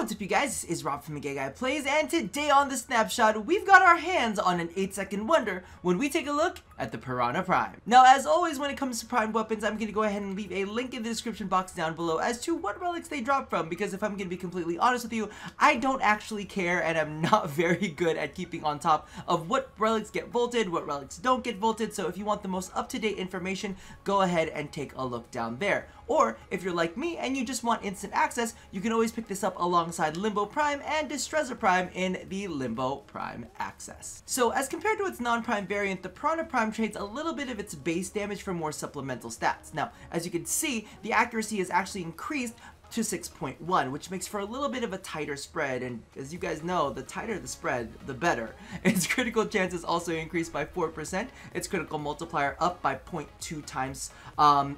What's up, you guys? It's Rob from Gay Guy Plays, and today on The Snapshot, we've got our hands on an 8-second wonder when we take a look at the Pyrana Prime. Now, as always, when it comes to Prime weapons, I'm going to go ahead and leave a link in the description box down below as to what relics they drop from, because if I'm going to be completely honest with you, I don't actually care, and I'm not very good at keeping on top of what relics get vaulted, what relics don't get vaulted, so if you want the most up-to-date information, go ahead and take a look down there. Or, if you're like me and you just want instant access, you can always pick this up alongside Limbo Prime and Distressa Prime in the Limbo Prime Access. So, as compared to its non-Prime variant, the Pyrana Prime trades a little bit of its base damage for more supplemental stats. Now, as you can see, the accuracy is actually increased to 6.1, which makes for a little bit of a tighter spread, and as you guys know, the tighter the spread, the better. Its critical chance is also increased by 4%, its critical multiplier up by 0.2 times,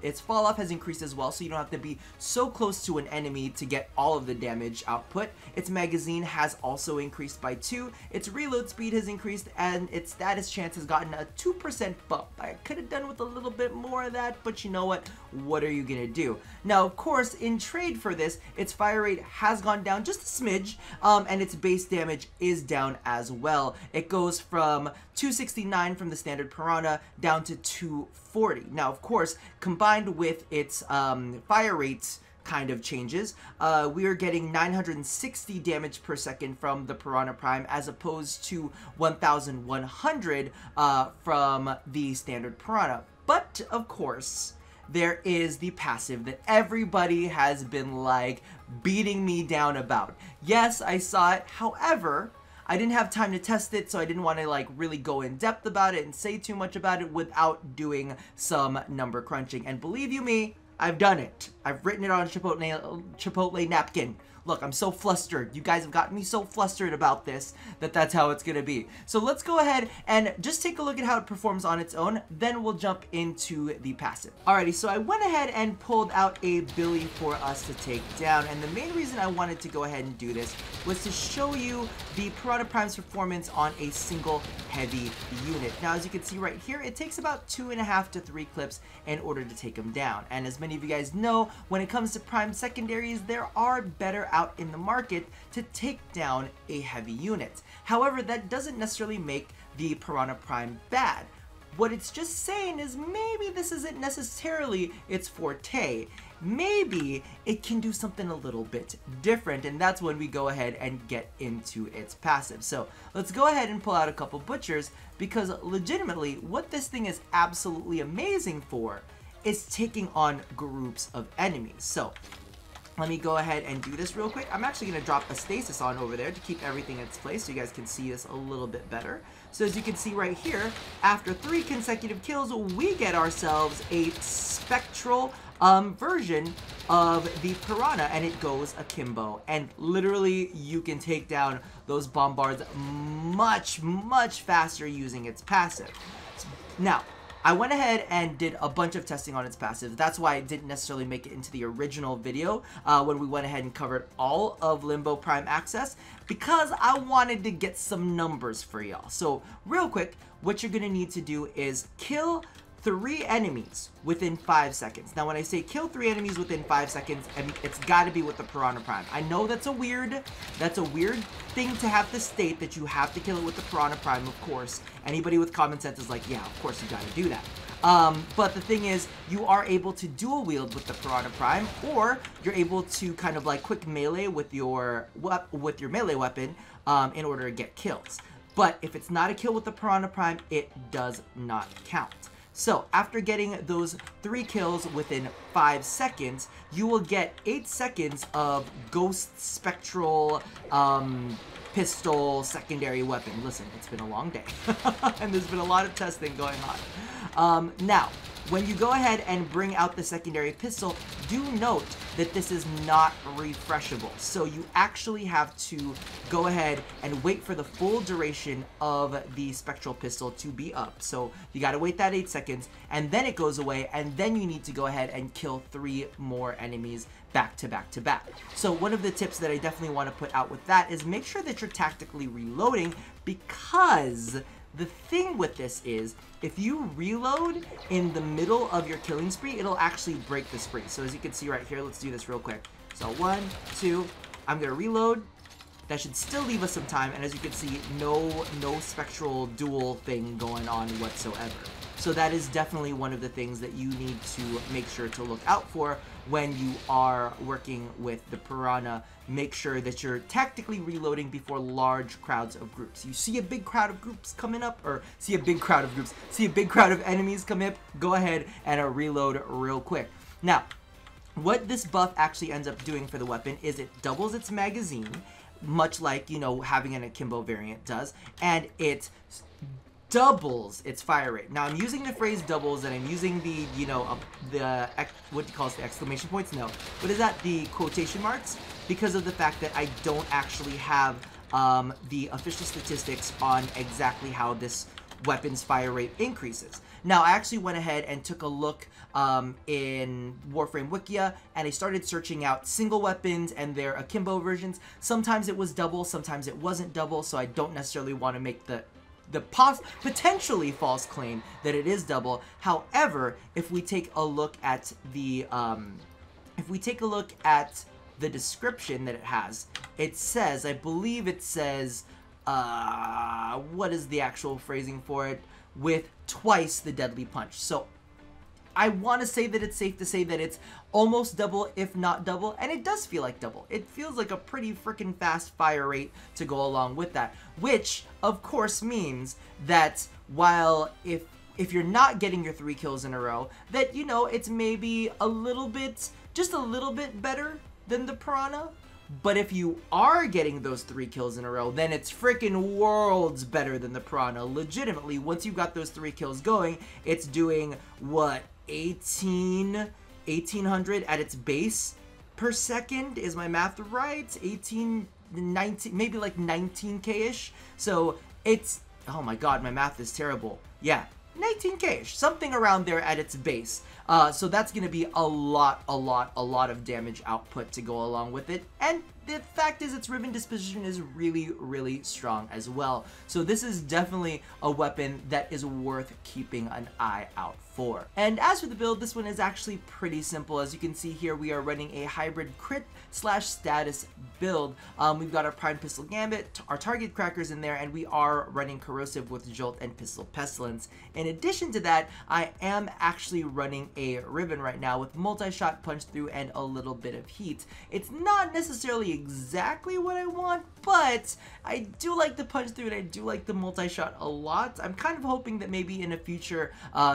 its fall off has increased as well, so you don't have to be so close to an enemy to get all of the damage output. Its magazine has also increased by 2, its reload speed has increased, and its status chance has gotten a 2% bump. I could have done with a little bit more of that, but you know what are you gonna do? Now, of course, in trade for this, its fire rate has gone down just a smidge, and its base damage is down as well. It goes from 269 from the standard Pyrana down to 240. Now, of course, combined with its fire rates kind of changes, we are getting 960 damage per second from the Pyrana Prime as opposed to 1100 from the standard Pyrana. But, of course, there is the passive that everybody has been, like, beating me down about. Yes, I saw it. However, I didn't have time to test it, so I didn't want to, like, really go in depth about it and say too much about it without doing some number crunching. And believe you me, I've done it. I've written it on a Chipotle napkin. Look, I'm so flustered. You guys have gotten me so flustered about this that's how it's gonna be. So let's go ahead and just take a look at how it performs on its own, then we'll jump into the passive. Alrighty, so I went ahead and pulled out a Billy for us to take down, and the main reason I wanted to go ahead and do this was to show you the Pyrana Prime's performance on a single heavy unit. Now, as you can see right here, it takes about 2.5 to 3 clips in order to take him down, and as many of you guys know, when it comes to Prime secondaries, there are better out in the market to take down a heavy unit. However, that doesn't necessarily make the Pyrana Prime bad. What it's just saying is maybe this isn't necessarily its forte. Maybe it can do something a little bit different, and that's when we go ahead and get into its passive. So let's go ahead and pull out a couple butchers, because legitimately what this thing is absolutely amazing for is taking on groups of enemies. So let me go ahead and do this real quick. I'm actually going to drop a stasis on over there to keep everything in its place so you guys can see this a little bit better. So as you can see right here, after 3 consecutive kills, we get ourselves a spectral version of the Pyrana, and it goes akimbo. And literally, you can take down those bombards much, much faster using its passive. Now, I went ahead and did a bunch of testing on its passive. That's why I didn't necessarily make it into the original video when we went ahead and covered all of Limbo Prime Access, because I wanted to get some numbers for y'all. So real quick, what you're gonna need to do is kill 3 enemies within 5 seconds. Now, when I say kill 3 enemies within 5 seconds, it's got to be with the Pyrana Prime. I know that's a weird thing to have to state, that you have to kill it with the Pyrana Prime, of course. Anybody with common sense is like, yeah, of course you got to do that. But the thing is, you are able to dual wield with the Pyrana Prime, or you're able to kind of like quick melee with your melee weapon in order to get kills. But if it's not a kill with the Pyrana Prime, it does not count. So, after getting those 3 kills within 5 seconds, you will get 8 seconds of Ghost Spectral Pistol secondary weapon. Listen, it's been a long day, and there's been a lot of testing going on. Now, when you go ahead and bring out the secondary pistol, do note that this is not refreshable. So you actually have to go ahead and wait for the full duration of the spectral pistol to be up. So you gotta wait that 8 seconds, and then it goes away, and then you need to go ahead and kill 3 more enemies back to back to back. So one of the tips that I definitely want to put out with that is make sure that you're tactically reloading, because the thing with this is, if you reload in the middle of your killing spree, it'll actually break the spree. So as you can see right here, let's do this real quick. So 1, 2, I'm gonna reload. That should still leave us some time, and as you can see, no spectral dual thing going on whatsoever. So that is definitely one of the things that you need to make sure to look out for when you are working with the Pyrana. Make sure that you're tactically reloading before large crowds of groups. You see a big crowd of groups coming up, or see a big crowd of enemies come up, go ahead and reload real quick. Now, what this buff actually ends up doing for the weapon is it doubles its magazine, much like, you know, having an Akimbo variant does, and it doubles its fire rate. Now, I'm using the phrase doubles, and I'm using the, you know, what do you call it, the exclamation points? No. What is that? The quotation marks? Because of the fact that I don't actually have the official statistics on exactly how this weapon's fire rate increases. Now, I actually went ahead and took a look in Warframe Wikia, and I started searching out single weapons and their Akimbo versions. Sometimes it was double, sometimes it wasn't double, so I don't necessarily want to make the potentially false claim that it is double. However, if we take a look at the description that it has, it says, I believe it says, what is the actual phrasing for it? With twice the deadly punch. So I want to say that it's safe to say that it's almost double, if not double, and it does feel like double. It feels like a pretty freaking fast fire rate to go along with that, which of course means that while if you're not getting your 3 kills in a row, that, you know, it's maybe a little bit, just a little bit better than the Pyrana. But if you are getting those 3 kills in a row, then it's freaking worlds better than the Pyrana. Legitimately, once you got those 3 kills going, it's doing, what, 1800 at its base per second? Is my math right? 19, maybe like 19k-ish? So it's, oh my god, my math is terrible. Yeah, 19k-ish, something around there at its base. So that's going to be a lot of damage output to go along with it. And the fact is, its ribbon disposition is really strong as well. So this is definitely a weapon that is worth keeping an eye out for. And as for the build, this one is actually pretty simple. As you can see here, we are running a hybrid crit / status build. We've got our Prime Pistol Gambit, our target crackers in there, and we are running corrosive with Jolt and Pistol Pestilence. In addition to that, I am actually running a ribbon right now with multi-shot punch through and a little bit of heat. It's not necessarily exactly what I want, but I do like the punch through and I do like the multi-shot a lot. I'm kind of hoping that maybe in a future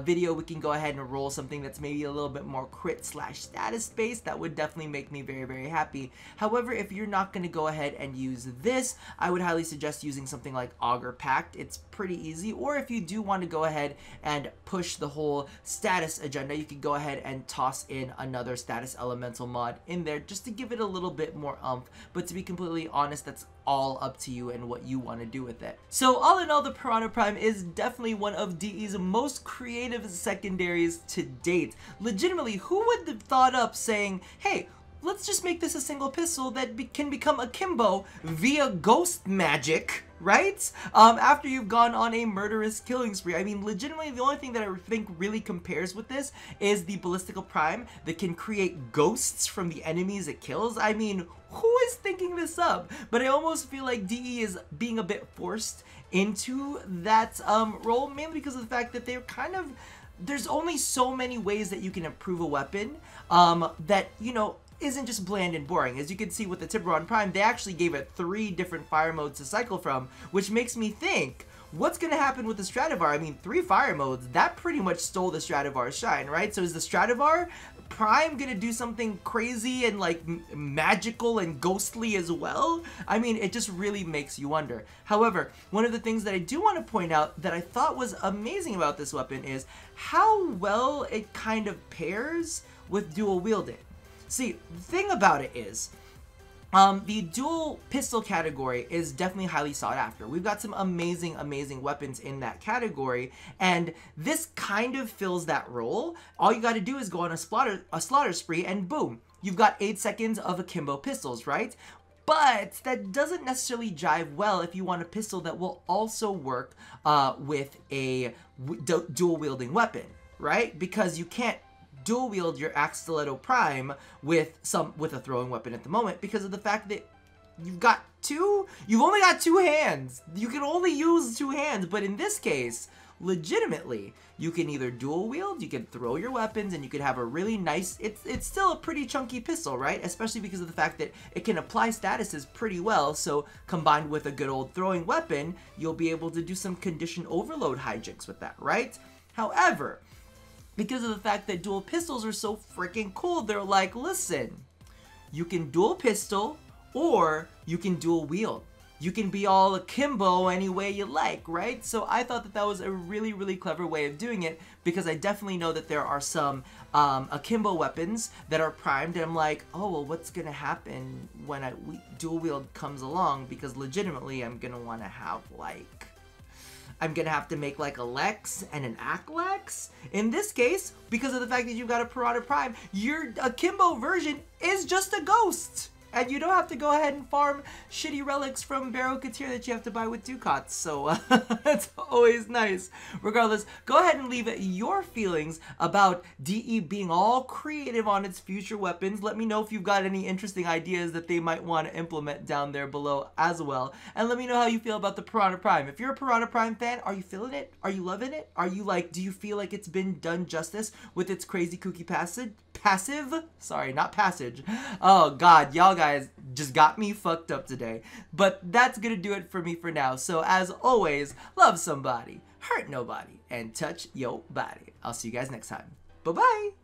video we can go ahead and roll something that's maybe a little bit more crit / status based. That would definitely make me very happy. However, if you're not going to go ahead and use this, I would highly suggest using something like Augur Pact. It's pretty easy. Or if you do want to go ahead and push the whole status agenda, you could go ahead and toss in another status elemental mod in there just to give it a little bit more oomph. But to be completely honest, that's all up to you and what you want to do with it. So all in all, the Pyrana Prime is definitely one of DE's most creative secondaries to date. Legitimately, who would have thought up saying, hey, let's just make this a single pistol that can become akimbo via ghost magic, right? After you've gone on a murderous killing spree. I mean, legitimately, the only thing that I think really compares with this is the Ballistical Prime that can create ghosts from the enemies it kills. I mean, who is thinking this up? But I almost feel like DE is being a bit forced into that role, mainly because of the fact that they're kind of, there's only so many ways that you can improve a weapon that, you know, isn't just bland and boring. As you can see with the Pyrana Prime, they actually gave it 3 different fire modes to cycle from, which makes me think, what's going to happen with the Stradivar? I mean, 3 fire modes, that pretty much stole the Stradivar's shine, right? So is the Stradivar Prime going to do something crazy and like magical and ghostly as well? I mean, it just really makes you wonder. However, one of the things that I do want to point out that I thought was amazing about this weapon is how well it kind of pairs with dual wielding. See, the thing about it is, the dual pistol category is definitely highly sought after. We've got some amazing weapons in that category, and this kind of fills that role. All you got to do is go on a slaughter spree, and boom, you've got 8 seconds of akimbo pistols, right? But that doesn't necessarily jive well if you want a pistol that will also work with a dual wielding weapon, right? Because you can't dual wield your Axe Stiletto Prime with a throwing weapon at the moment because of the fact that you've only got 2 hands. You can only use 2 hands, but in this case, legitimately, you can either dual wield, you can throw your weapons, and you could have a really nice, it's still a pretty chunky pistol, right? Especially because of the fact that it can apply statuses pretty well, so combined with a good old throwing weapon, you'll be able to do some condition overload hijinks with that, right? However, because of the fact that dual pistols are so freaking cool, they're like, listen, you can dual pistol, or you can dual wield. You can be all akimbo any way you like, right? So I thought that that was a really, really clever way of doing it because I definitely know that there are some akimbo weapons that are primed and I'm like, oh, well, what's gonna happen when dual wield comes along? Because legitimately, I'm gonna wanna have like, I'm gonna have to make like a Lex and an Aklex. In this case, because of the fact that you've got a Pyrana Prime, your akimbo version is just a ghost. And you don't have to go ahead and farm shitty relics from Barrow Katir that you have to buy with ducats, so that's always nice. Regardless, go ahead and leave your feelings about DE being all creative on its future weapons. Let me know if you've got any interesting ideas that they might want to implement down there below as well. And let me know how you feel about the Pyrana Prime. If you're a Pyrana Prime fan, are you feeling it? Are you loving it? Are you like, do you feel like it's been done justice with its crazy kooky passive? Sorry, not passage. Oh god, y'all guys just got me fucked up today. But that's gonna do it for me for now. So as always, love somebody, hurt nobody, and touch your body. I'll see you guys next time. Bye-bye.